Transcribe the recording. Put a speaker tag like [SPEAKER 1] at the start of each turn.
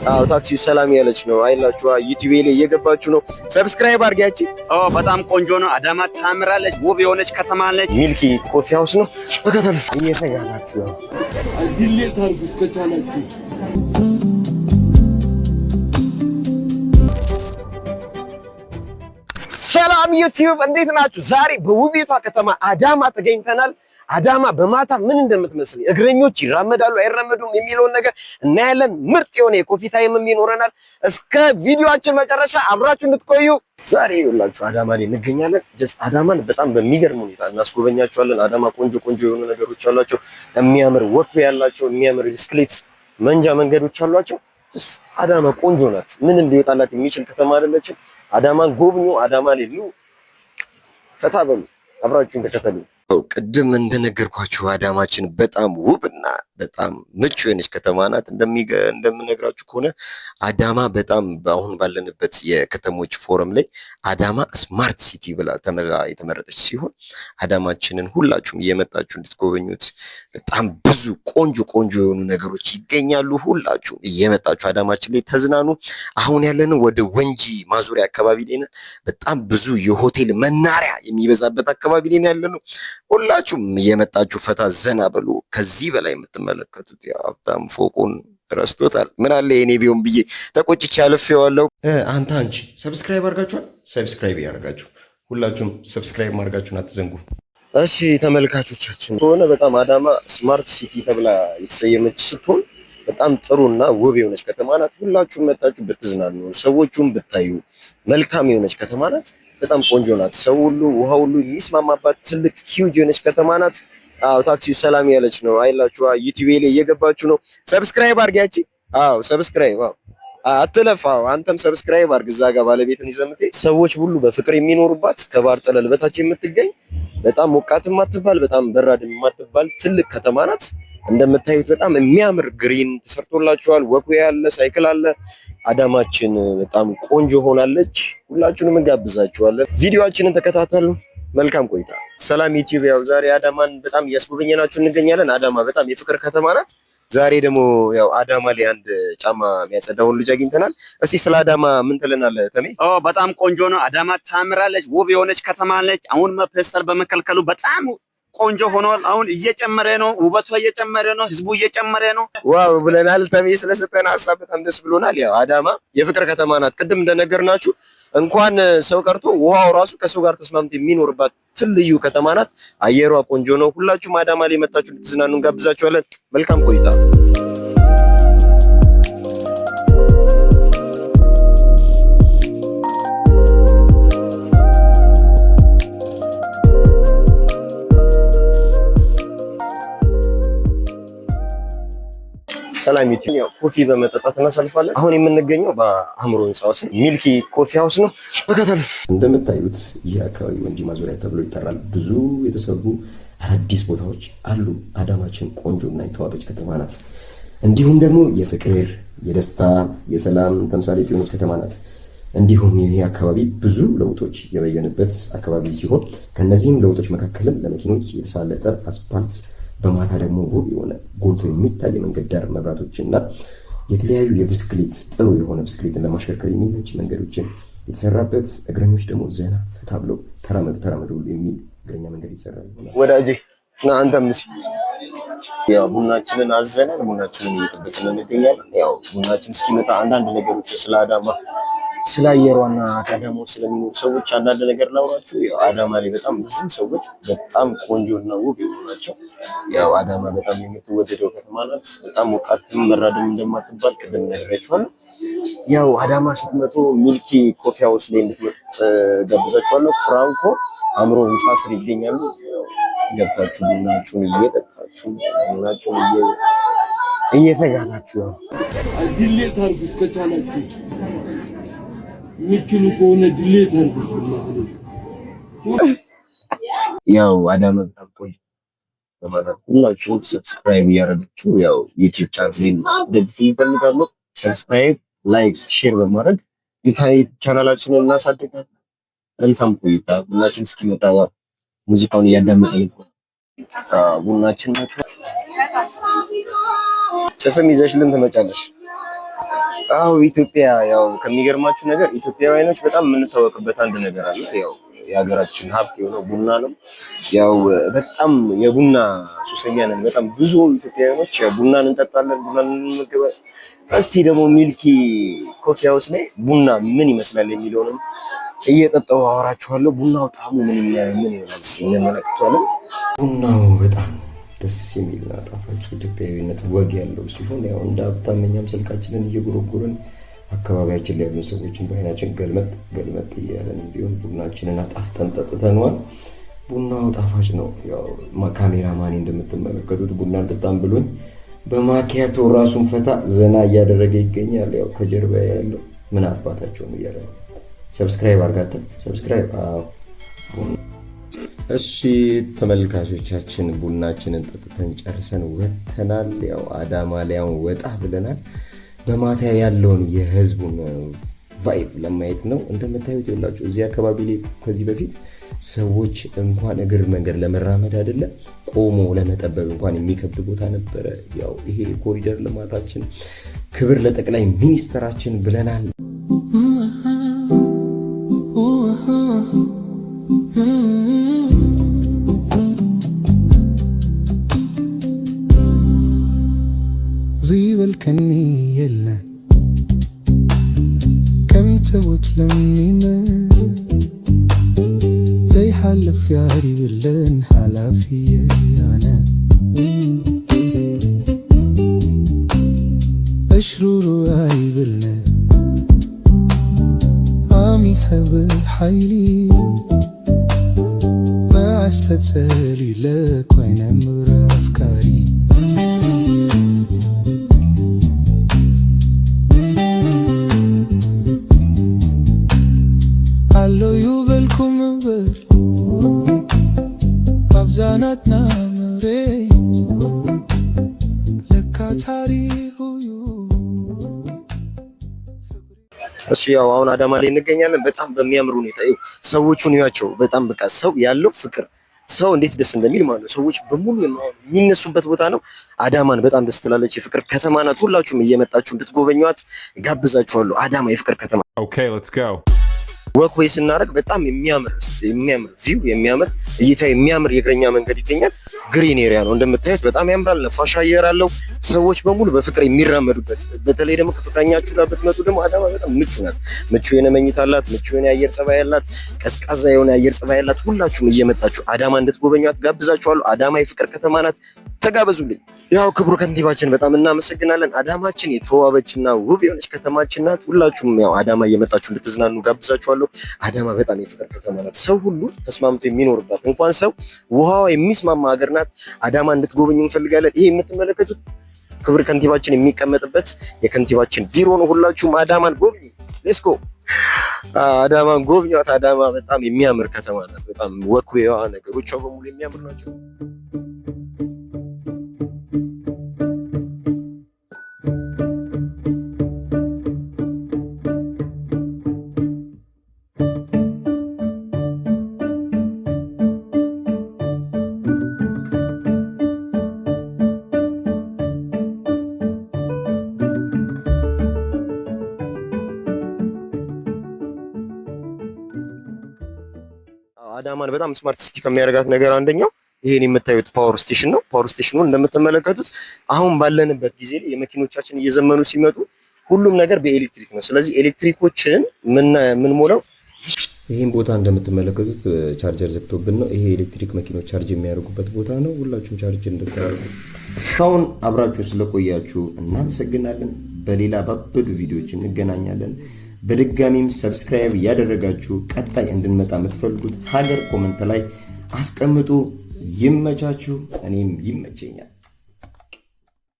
[SPEAKER 1] አዎ ታክሲው ሰላም ያለች ነው አይላችሁ። ዩቲዩብ ላይ እየገባችሁ ነው። ሰብስክራይብ አድርጊያቺ።
[SPEAKER 2] በጣም ቆንጆ ነው። አዳማ ታምራለች። ውብ የሆነች ከተማ ነች።
[SPEAKER 1] ሚልኪ ኮፊ ሃውስ ነው። ተከተሉ። እየተጋታችሁ ነው።
[SPEAKER 3] ዲሌት አድርጉት ከቻላችሁ።
[SPEAKER 1] ሰላም ዩቲዩብ እንዴት ናችሁ? ዛሬ በውቢቷ ከተማ አዳማ ተገኝተናል። አዳማ በማታ ምን እንደምትመስል እግረኞች ይራመዳሉ አይራመዱም የሚለውን ነገር እናያለን። ምርጥ የሆነ የኮፊ ታይምም ይኖረናል። እስከ ቪዲዮአችን መጨረሻ አብራችሁ እንድትቆዩ። ዛሬ ይኸውላችሁ አዳማ ላይ እንገኛለን። ጀስት አዳማን በጣም በሚገርም ሁኔታ እናስጎበኛችኋለን። አዳማ ቆንጆ ቆንጆ የሆኑ ነገሮች አሏቸው። የሚያምር ወክዌ ያላቸው፣ የሚያምር ብስክሌት መንጃ መንገዶች አሏቸው። አዳማ ቆንጆ ናት። ምንም ሊወጣላት የሚችል ከተማ አይደለችም። አዳማን ጎብኙ። አዳማ ላይ ኑ፣ ፈታ በሉ። አብራችሁን ተከተሉ። ቅድም እንደነገርኳችሁ አዳማችን በጣም ውብና በጣም ምቹ የሆነች ከተማ ናት። እንደምነግራችሁ ከሆነ አዳማ በጣም አሁን ባለንበት የከተሞች ፎረም ላይ አዳማ ስማርት ሲቲ ብላ የተመረጠች ሲሆን አዳማችንን ሁላችሁም እየመጣችሁ እንድትጎበኙት በጣም ብዙ ቆንጆ ቆንጆ የሆኑ ነገሮች ይገኛሉ። ሁላችሁም እየመጣችሁ አዳማችን ላይ ተዝናኑ። አሁን ያለነው ወደ ወንጂ ማዞሪያ አካባቢ ላይ ነን። በጣም ብዙ የሆቴል መናሪያ የሚበዛበት አካባቢ ላይ ያለነው። ሁላችሁም እየመጣችሁ ፈታ ዘና በሉ። ከዚህ በላይ የምትመለከቱት የሀብታም ፎቁን ረስቶታል። ምን አለ የኔ ቢሆን ብዬ ተቆጭቼ አልፌዋለሁ። አንቺ ሰብስክራይብ አድርጋችኋል? ሰብስክራይብ ያደርጋችሁ ሁላችሁም ሰብስክራይብ ማድረጋችሁን አትዘንጉ። እሺ ተመልካቾቻችን ከሆነ በጣም አዳማ ስማርት ሲቲ ተብላ የተሰየመች ስትሆን በጣም ጥሩና ውብ የሆነች ከተማ ናት። ሁላችሁም መጣችሁ ብትዝናኑ፣ ሰዎቹም ብታዩ መልካም የሆነች ከተማ ናት። በጣም ቆንጆ ናት። ሰው ሁሉ ውሃ ሁሉ የሚስማማባት ትልቅ ሂውጅ የሆነች ከተማ ናት። አዎ ታክሲው ሰላም ያለች ነው አይላችሁ። ዩቲዩብ ላይ እየገባችሁ ነው። ሰብስክራይብ አድርጊያቺ። አዎ ሰብስክራይብ አትለፍ። አንተም ሰብስክራይብ አድርግ። እዛ ጋር ባለቤትን ይዘህ የምትሄድ ሰዎች ሁሉ በፍቅር የሚኖሩባት ከባህር ጠለል በታች የምትገኝ በጣም ሞቃትም አትባል በጣም በራድም አትባል ትልቅ ከተማ ናት። እንደምታዩት በጣም የሚያምር ግሪን ተሰርቶላችኋል። ወክዌ አለ፣ ሳይክል አለ። አዳማችን በጣም ቆንጆ ሆናለች። ሁላችሁንም እንጋብዛችኋለን። ቪዲዮአችንን ተከታተሉ። መልካም ቆይታ። ሰላም ዩቲዩብ። ያው ዛሬ አዳማን በጣም እያስጎበኘናችሁ እንገኛለን። አዳማ በጣም የፍቅር ከተማ ናት። ዛሬ ደግሞ ያው አዳማ ላይ አንድ ጫማ የሚያጸዳውን ልጅ አግኝተናል። እስቲ ስለ አዳማ ምን ትለናለህ ተሜ?
[SPEAKER 2] በጣም ቆንጆ ነው። አዳማ ታምራለች። ውብ የሆነች ከተማ ነች። አሁን ፕላስተር በመከልከሉ በጣም ቆንጆ ሆኗል። አሁን እየጨመረ ነው፣ ውበቷ እየጨመረ ነው፣ ህዝቡ እየጨመረ ነው።
[SPEAKER 1] ዋው ብለናል። ተሜ ስለሰጠን ሀሳብ በጣም ደስ ብሎናል። ያው አዳማ የፍቅር ከተማ ናት። ቅድም እንደነገርናችሁ እንኳን ሰው ቀርቶ ውሃው ራሱ ከሰው ጋር ተስማምቶ የሚኖርባት ትልዩ ከተማ ናት። አየሯ ቆንጆ ነው። ሁላችሁም አዳማ ላይ መጣችሁ እንድትዝናኑ እንጋብዛችኋለን። መልካም ቆይታ። ሰላም ዩቲዩብ። ያው ኮፊ በመጠጣት እናሳልፋለን። አሁን የምንገኘው በአእምሮ ህንፃ ውስጥ ሚልኪ ኮፊ ሃውስ ነው። ተከተሉ። እንደምታዩት ይህ አካባቢ ወንጂ ማዞሪያ ተብሎ ይጠራል። ብዙ የተሰሩ አዳዲስ ቦታዎች አሉ። አዳማችን ቆንጆና የተዋበች ከተማ ናት። እንዲሁም ደግሞ የፍቅር፣ የደስታ፣ የሰላም ተምሳሌት የሆነች ከተማ ናት። እንዲሁም ይህ አካባቢ ብዙ ለውጦች የበየንበት አካባቢ ሲሆን ከነዚህም ለውጦች መካከልም ለመኪኖች የተሳለጠ አስፓልት፣ በማታ ደግሞ ውብ የሆነ ጎልቶ የሚታይ የመንገድ ዳር መብራቶችና የተለያዩ የብስክሌት ጥሩ የሆነ ብስክሌትን ለማሽከርከር የሚመች መንገዶችን የተሰራበት፣ እግረኞች ደግሞ ዘና ፈታ ብለው ተራመዱ የሚል እግረኛ መንገድ ይሰራል። ወዳጄ እና አንተም ያው ቡናችንን አዘናል። ቡናችንን እየጠበቅን እንገኛለን። ያው ቡናችን እስኪመጣ አንዳንድ ነገሮች ስለ አዳማ ስለ አየሯና ከአዳማ ስለሚኖሩ ሰዎች አንዳንድ ነገር ላውራችሁ። ያው አዳማ ላይ በጣም ብዙ ሰዎች በጣም ቆንጆና ውብ የሆኑ ናቸው። ያው አዳማ በጣም የምትወደደው ከተማ ናት። በጣም ሞቃትም በራድም እንደማትባል ቅድም ነግሬያችኋለሁ። ያው አዳማ ስትመጡ ሚልኪ ኮፊ ሃውስ ላይ እንድትመጡ ጋብዛችኋለሁ። ፍራንኮ አእምሮ ህንፃ ስር ይገኛሉ። ገብታችሁ ቡናችሁን እየጠጣችሁ ቡናችሁን እየተጋታችሁ ነው።
[SPEAKER 3] ዲሌት አድርጉት ከቻላችሁ ምችሉ ከሆነ ዲሌት አድርጉት።
[SPEAKER 1] ያው አዳማ ታቆይ በማለት ሁላችሁም ሰብስክራይብ እያደረጋችሁ ያው ዩቲዩብ ቻናሌን ደግፉ ይፈልጋሉ። ሰብስክራይብ፣ ላይክ፣ ሼር በማድረግ ዩቲዩብ ቻናላችንን እናሳድጋለን። መልካም ቆይታ። ሁላችሁም እስኪመጣ ሙዚቃውን እያዳመጥን ቡናችን ጭስም ይዘሽልን ትመጫለሽ። አዎ ኢትዮጵያ ያው ከሚገርማችሁ ነገር ኢትዮጵያውያኖች በጣም የምንታወቅበት አንድ ነገር አለ። ያው የሀገራችን ሀብት የሆነው ቡና ነው። ያው በጣም የቡና ሱሰኛ ነን። በጣም ብዙ ኢትዮጵያውያኖች ቡናን እንጠጣለን፣ ቡናን እንመገባለን። እስቲ ደግሞ ሚልኪ ኮፊ ሃውስ ላይ ቡና ምን ይመስላል የሚለውንም እየጠጣሁ አወራችኋለሁ። ቡናው ጣዕሙ ምን ይሆናል እንመለከታለን። ቡናው በጣም ደስ የሚልና ጣፋጭ ኢትዮጵያዊነት ወግ ያለው ሲሆን ያው እንደ ሀብታም እኛም ስልካችንን እየጎረጎርን አካባቢያችን ላይ ያሉ ሰዎችን በአይናችን ገልመጥ እያለን ቢሆን ቡናችንን አጣፍጠን ጠጥተነዋል። ቡናው ጣፋጭ ነው። ያው ካሜራማኔ እንደምትመለከቱት ቡና አልጠጣም ብሎኝ በማኪያቶ ራሱን ፈታ ዘና እያደረገ ይገኛል። ያው ከጀርባ ያለው ምን አባታቸው ነው እያለ ሰብስክራይብ አድርጋችሁ ሰብስክራይብ። እሺ ተመልካቾቻችን ቡናችንን ጠጥተን ጨርሰን ወጥተናል። ያው አዳማ ላይ ወጣ ብለናል። በማታ ያለውን የህዝቡን ቫይብ ለማየት ነው። እንደምታዩት ይላችሁ እዚህ አካባቢ ላይ ከዚህ በፊት ሰዎች እንኳን እግር መንገድ ለመራመድ አይደለም ቆሞ ለመጠበቅ እንኳን የሚከብድ ቦታ ነበረ። ያው ይሄ ኮሪደር ልማታችን ክብር ለጠቅላይ ሚኒስትራችን ብለናል።
[SPEAKER 4] زيبالكني يلا كم توت لمينا زي حلف ياري باللن حلافي انا اشرور عيبلنا عمي حب حيلي ما عستتسالي لك وين امر افكاري أبزانتنا مريت لك تاريخ
[SPEAKER 1] እሺ ያው አሁን አዳማ ላይ እንገኛለን። በጣም በሚያምር ሁኔታ ሰዎቹን ያቸው በጣም በቃ ሰው ያለው ፍቅር ሰው እንዴት ደስ እንደሚል ማለት ነው። ሰዎች በሙሉ የሚነሱበት ቦታ ነው። አዳማን በጣም ደስ ትላለች። የፍቅር ከተማ ናት። ሁላችሁም እየመጣችሁ እንድትጎበኟት ጋብዛችኋለሁ። አዳማ የፍቅር ከተማ።
[SPEAKER 5] ኦኬ ሌትስ ጎ።
[SPEAKER 1] ወክዌይ ስናደርግ በጣም የሚያምር ቪው የሚያምር እይታ የሚያምር የእግረኛ መንገድ ይገኛል። ግሪን ኤሪያ ነው እንደምታዩት በጣም ያምራል። ነፋሻ አየር አለው። ሰዎች በሙሉ በፍቅር የሚራመዱበት በተለይ ደግሞ ከፍቅረኛችሁ ጋር ብትመጡ ደግሞ አዳማ በጣም ምቹ ናት። ምቹ የሆነ መኝታ አላት። ምቹ የሆነ አየር ጸባይ አላት። ቀዝቃዛ የሆነ አየር ጸባይ አላት። ሁላችሁም እየመጣችሁ አዳማ እንድትጎበኟት ጋብዛችኋለሁ። አዳማ የፍቅር ከተማ ናት። ተጋበዙልኝ። ያው ክቡር ከንቲባችን በጣም እናመሰግናለን። አዳማችን የተዋበችና ውብ የሆነች ከተማችን ናት። ሁላችሁም ያው አዳማ እየመጣችሁ እንድትዝናኑ ጋብዛችኋለሁ። አዳማ በጣም የፍቅር ከተማ ናት። ሰው ሁሉ ተስማምቶ የሚኖርባት እንኳን ሰው ውሃዋ የሚስማማ ሀገር ናት። አዳማ እንድትጎበኙ እንፈልጋለን። ይሄ የምትመለከቱት ክቡር ከንቲባችን የሚቀመጥበት የከንቲባችን ቢሮ ነው። ሁላችሁም አዳማን ጎብኙ። ሌትስ ጎ አዳማን ጎብኟት። አዳማ በጣም የሚያምር ከተማ ናት። በጣም ወክዌዋ ነገሮቿ በሙሉ የሚያምር ናቸው። አዳማን በጣም ስማርት ሲቲ ከሚያደርጋት ነገር አንደኛው ይሄን የምታዩት ፓወር ስቴሽን ነው። ፓወር ስቴሽኑ እንደምትመለከቱት አሁን ባለንበት ጊዜ ላይ የመኪኖቻችን እየዘመኑ ሲመጡ ሁሉም ነገር በኤሌክትሪክ ነው። ስለዚህ ኤሌክትሪኮችን ምን ሞላው ይሄን ቦታ እንደምትመለከቱት ቻርጀር ዘግቶብን ነው። ይሄ ኤሌክትሪክ መኪኖች ቻርጅ የሚያደርጉበት ቦታ ነው። ሁላችሁም ቻርጅ እንድታደርጉ። እስካሁን አብራችሁ ስለቆያችሁ እናመሰግናለን። በሌላ ባበዱ ቪዲዮዎች እንገናኛለን። በድጋሚም ሰብስክራይብ ያደረጋችሁ ቀጣይ እንድንመጣ የምትፈልጉት ሀገር ኮመንት ላይ አስቀምጡ። ይመቻችሁ። እኔም ይመቸኛል።